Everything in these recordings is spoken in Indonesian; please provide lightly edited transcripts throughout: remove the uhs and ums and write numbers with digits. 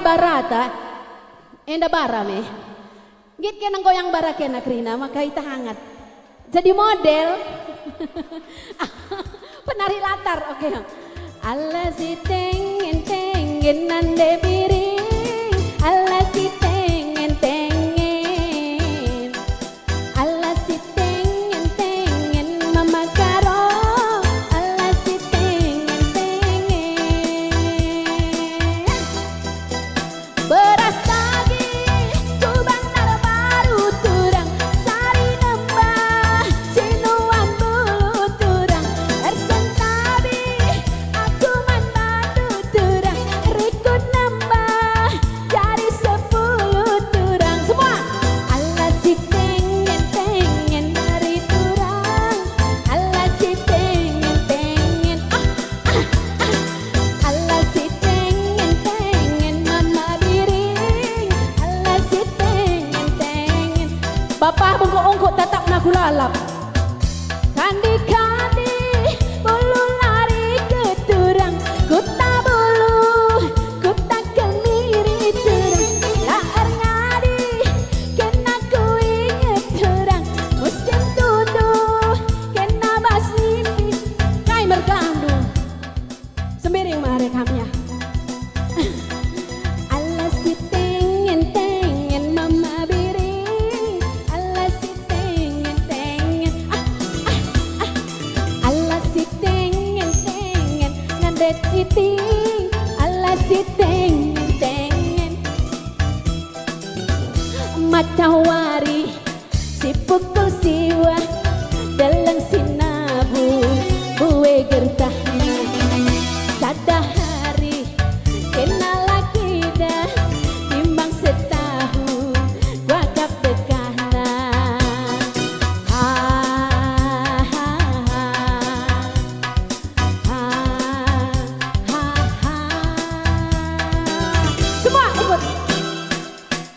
barata, enda bara me. Git kena goyang bara kena krina maka ita hangat. Jadi model. Penari latar, oke. Allah si tengen tengen nande piring, Allah si tengen tengen, Allah si tengen tengen mama karo, Allah si tengen tengen. Beras tagi kubang nara baru turang, sari nembah sinuan bulu turang, ersen tabi aku manbatu turang, rikut nambah jadi 10 turang. Semua Allah si tengen tengen dari turang, Allah si tengen tengen, Allah si tengen tengen mama biring, Allah si tengen tengen. Bapak bungkuk-ungkuk tetap nak kulalap. Kandi-kandi bulu lari ke turang, kuta bulu, kuta kemiri turang, laar ngadi kena ku inget turang, musim tuduh kena bas nipis, kai mergandu sembiring marekamnya. Allah si tengen tengen mama biring, Allah si tengen tengen, Allah si tengen tengen nandet iting, Allah si tengen tengen. Matawari si pukul siwa dalang sinabu buwe gertahna, sadahari kena laki dah timbang setahun gua kap dekahna. Semua ikut.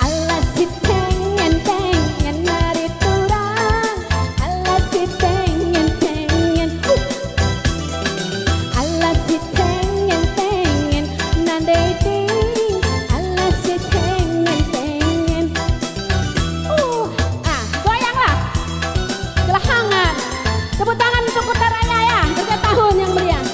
Allah si tengen tengen dari turang, Allah si tengen tengen, Allah si tengen tengen nande ting, Allah si tengen tengen. Goyanglah, telah hangat. Tepuk tangan untuk Kota Raya ya, 3 tahun yang meriah.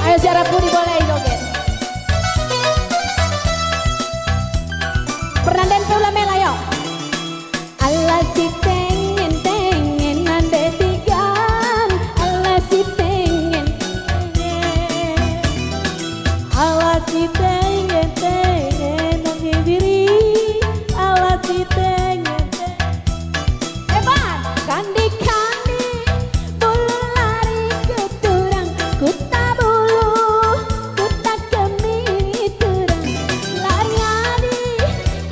Ayo Ziarah Budi boleh joget. Pernanden pula mela yo. Allah si tengen tengen nande tigan, Allah si tengen tengen, Allah si tengen tengen nande diri, Allah si tengen tengen. Hebat, kandi-kandi bulu lari ke turang, kuta bulu, kuta kemiri turang, lari ngadi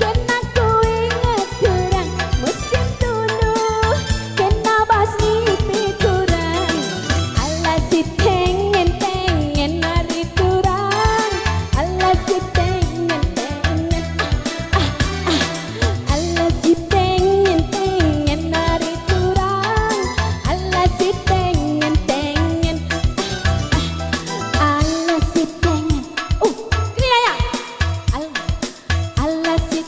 kena ku inget turang, musim tuduh kena bas nipi turang. Allah si tengen tengen dari turang, Allah si tengen tengen, Allah si tengen tengen dari turang, Allah si tengen tengen, Allah si tengen. Ini ya. Allah si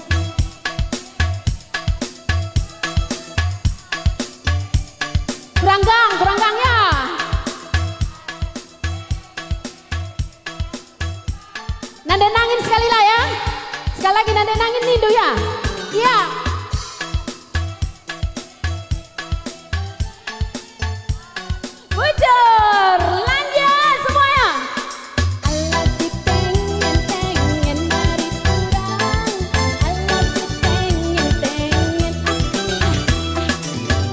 Beranggang-beranggangnya. Nanda nangin sekali lah ya. Sekali lagi nanda nangin nindu ya. Iya. Bujur, lanjut semuanya. Allah si tengen tengen dari turang, Allah si tengen tengen,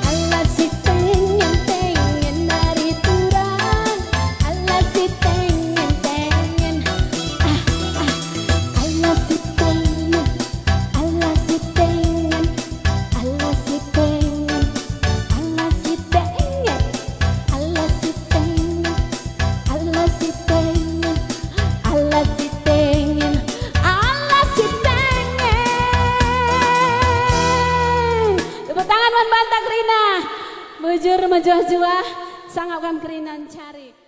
Allah si tengen tengen dari turang, Allah si tengen tengen, Allah si tengen, Allah si tengen. jujur menjuah-juah sangat kam kerinan cari.